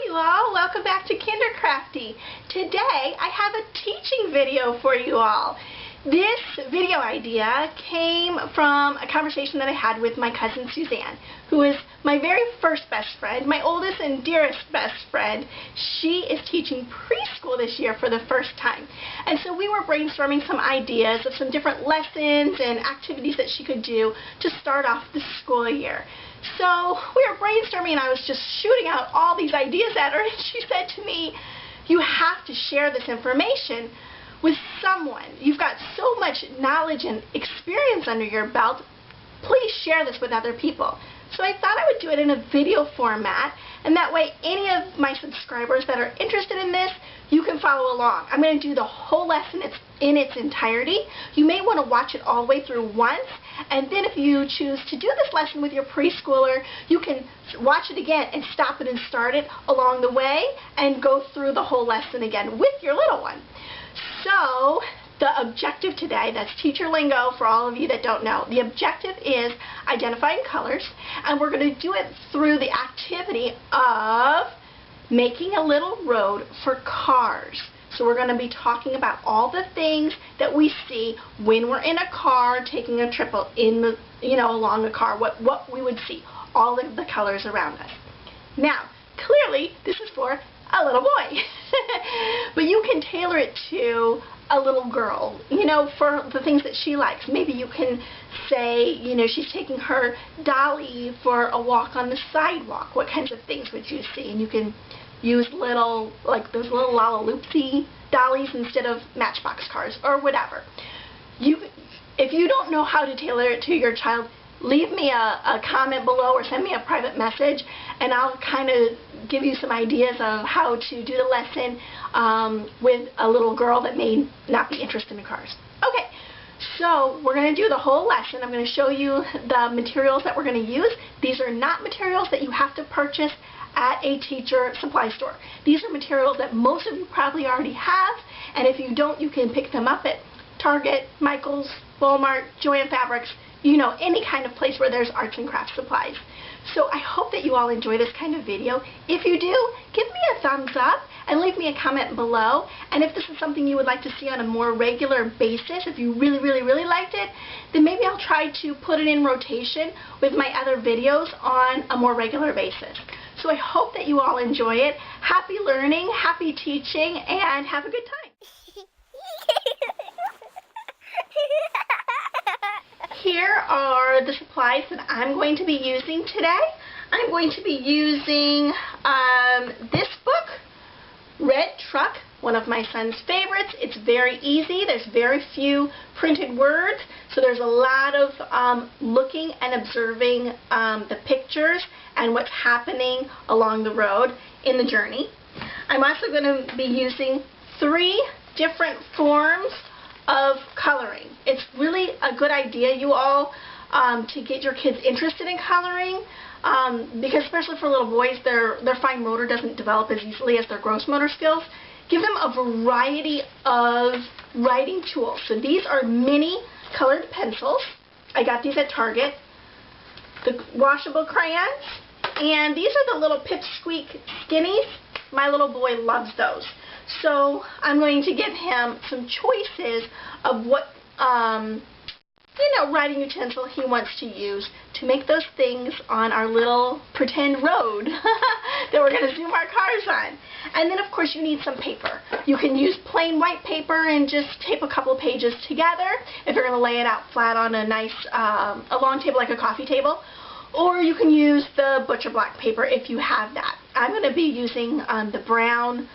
you all, welcome back to Kindercrafty. Today I have a teaching video for you all. This video idea came from a conversation that I had with my cousin Suzanne, who is my very first best friend, my oldest and dearest best friend. She is teaching preschool this year for the first time. And so we were brainstorming some ideas of some different lessons and activities that she could do to start off the school year. So we were brainstorming and I was just shooting out all these ideas at her, and she said to me, "You have to share this information with someone. You've got so much knowledge and experience under your belt. Please share this with other people." So I thought I would do it in a video format, and that way any of my subscribers that are interested in this, you can follow along. I'm going to do the whole lesson in its entirety. You may want to watch it all the way through once, and then if you choose to do this lesson with your preschooler, you can watch it again and stop it and start it along the way and go through the whole lesson again with your little one. So the objective today, that's teacher lingo for all of you that don't know, the objective is identifying colors, and we're going to do it through the activity of making a little road for cars. So we're going to be talking about all the things that we see when we're in a car taking a trip in the, along a car, what we would see, all of the colors around us. Now, clearly this is for a little boy, but you can tailor it to a little girl, for the things that she likes. Maybe you can say, she's taking her dolly for a walk on the sidewalk. What kinds of things would you see? And you can use little, like those little Lalaloopsy dollies instead of Matchbox cars or whatever. If you don't know how to tailor it to your child, leave me a comment below or send me a private message, and I'll kind of give you some ideas of how to do the lesson with a little girl that may not be interested in cars. Okay, so we're going to do the whole lesson. I'm going to show you the materials that we're going to use. These are not materials that you have to purchase at a teacher supply store. These are materials that most of you probably already have, and if you don't, you can pick them up at Target, Michael's, Walmart, Joann Fabrics, any kind of place where there's arts and crafts supplies. So I hope that you all enjoy this kind of video. If you do, give me a thumbs up and leave me a comment below. And if this is something you would like to see on a more regular basis, if you really, really, really liked it, then maybe I'll try to put it in rotation with my other videos on a more regular basis. So I hope that you all enjoy it. Happy learning, happy teaching, and have a good time. Here are the supplies that I'm going to be using today. I'm going to be using this book, Red Truck, one of my son's favorites. It's very easy. There's very few printed words, so there's a lot of looking and observing the pictures and what's happening along the road in the journey. I'm also going to be using 3 different forms of coloring. It's really a good idea, you all, to get your kids interested in coloring, because especially for little boys, their fine motor doesn't develop as easily as their gross motor skills. Give them a variety of writing tools. So these are mini colored pencils. I got these at Target. The washable crayons, and these are the little Pipsqueak Skinnies. My little boy loves those. So I'm going to give him some choices of what, writing utensil he wants to use to make those things on our little pretend road that we're going to zoom our cars on. And then, of course, you need some paper. You can use plain white paper and just tape a couple pages together if you're going to lay it out flat on a nice, a long table like a coffee table. Or you can use the butcher block paper if you have that. I'm going to be using the brown,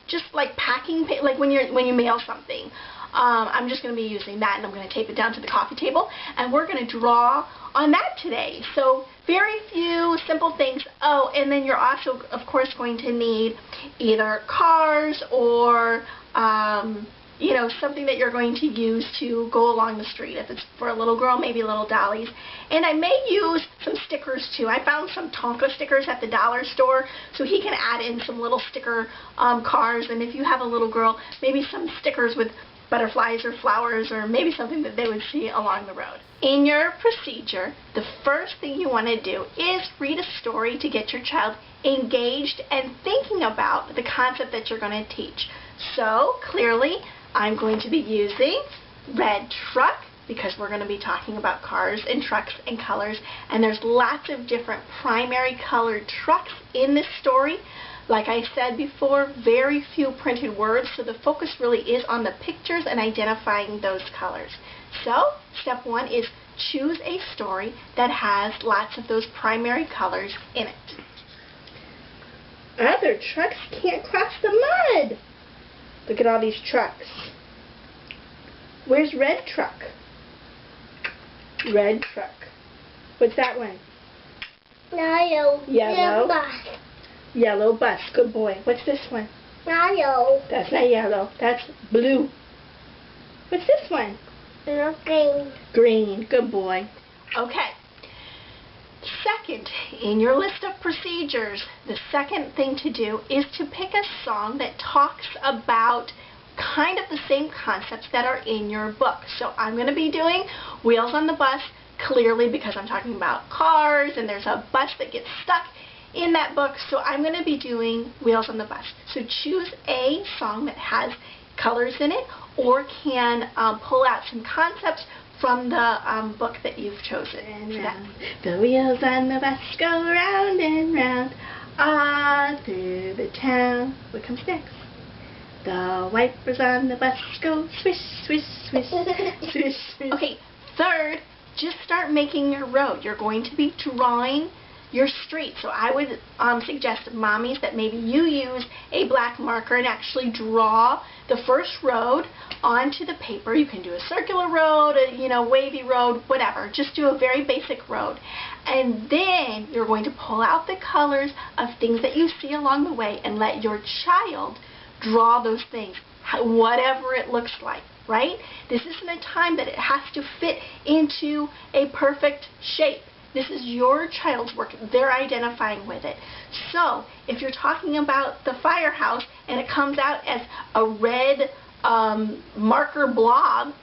just like packing, like when you mail something. I'm just going to be using that, and I'm going to tape it down to the coffee table, and we're going to draw on that today. So very few simple things. Oh, and then you're also, of course, going to need either cars or something that you're going to use to go along the street. If it's for a little girl, maybe little dollies. And I may use some stickers too. I found some Tonka stickers at the dollar store, so he can add in some little sticker cars. And if you have a little girl, maybe some stickers with butterflies or flowers or maybe something that they would see along the road. In your procedure, the first thing you want to do is read a story to get your child engaged and thinking about the concept that you're going to teach. So clearly, I'm going to be using red truck because we're going to be talking about cars and trucks and colors, and there's lots of different primary colored trucks in this story. Like I said before, very few printed words, so the focus really is on the pictures and identifying those colors. So, step one is choose a story that has lots of those primary colors in it. Other trucks can't cross the mud. Look at all these trucks. Where's red truck? Red truck. What's that one? Yellow. Yellow. Bus. Yellow bus. Good boy. What's this one? Yellow. That's not yellow. That's blue. What's this one? Green. Green. Good boy. Okay. Second, in your list of procedures, the second thing to do is to pick a song that talks about kind of the same concepts that are in your book. So I'm going to be doing Wheels on the Bus, clearly because I'm talking about cars and there's a bus that gets stuck in that book, so I'm going to be doing Wheels on the Bus. So choose a song that has colors in it or can pull out some concepts from the book that you've chosen. And round. The wheels on the bus go round and round all through the town. What comes next? The wipers on the bus go swish, swish, swish, swish, swish. Okay, third, just start making your road. You're going to be drawing your street. So I would suggest mommies that maybe you use a black marker and actually draw the first road onto the paper. You can do a circular road, a wavy road, whatever. Just do a very basic road. And then you're going to pull out the colors of things that you see along the way and let your child draw those things, whatever it looks like, right? This isn't a time that it has to fit into a perfect shape. This is your child's work. They're identifying with it. So, if you're talking about the firehouse and it comes out as a red marker blob,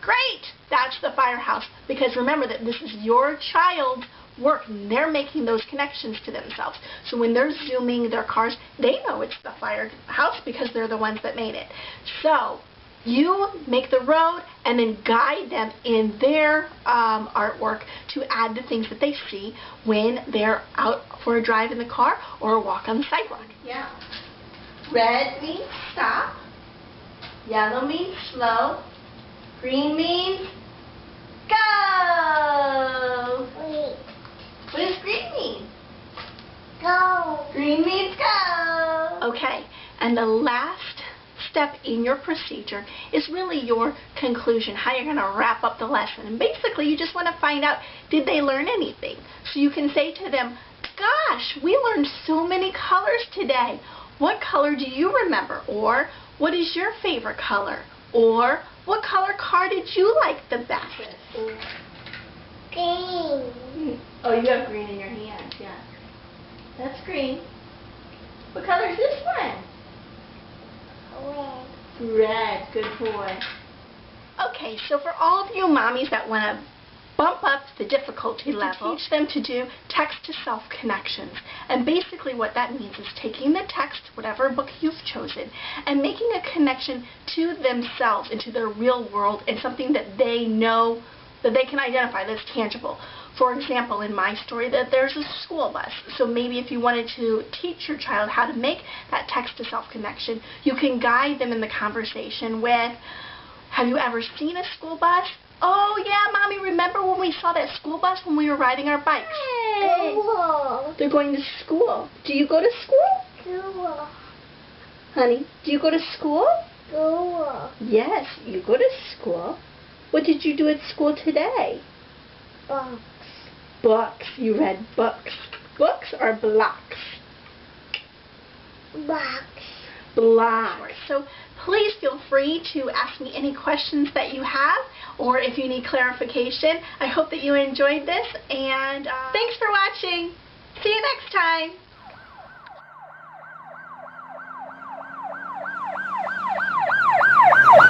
great! That's the firehouse. Because remember that this is your child's work. And they're making those connections to themselves. So when they're zooming their cars, they know it's the firehouse because they're the ones that made it. So, you make the road and then guide them in their artwork to add the things that they see when they're out for a drive in the car or a walk on the sidewalk. Yeah. Red means stop. Yellow means slow. Green means go. Wait. What does green mean? Go. Green means go. Okay, and the last step in your procedure is really your conclusion, how you're going to wrap up the lesson. And basically, you just want to find out, did they learn anything? So you can say to them, gosh, we learned so many colors today. What color do you remember? Or, what is your favorite color? Or, what color car did you like the best? Green. Oh, you have green in your hand, yeah. That's green. What color is this one? Red. Red, good boy. Okay, so for all of you mommies that want to bump up the difficulty level, teach them to do text-to-self connections. And basically what that means is taking the text, whatever book you've chosen, and making a connection to themselves, into their real world, and something that they know, that they can identify, that's tangible. For example, in my story, that there's a school bus. So maybe if you wanted to teach your child how to make that text-to-self connection, you can guide them in the conversation with, have you ever seen a school bus? Oh, yeah, Mommy, remember when we saw that school bus when we were riding our bikes? Hey. School. They're going to school. Do you go to school? School. Honey, do you go to school? School. Yes, you go to school. What did you do at school today? Box. Books. You read books. Books or blocks? Box. Blocks. So please feel free to ask me any questions that you have, or if you need clarification. I hope that you enjoyed this, and thanks for watching. See you next time.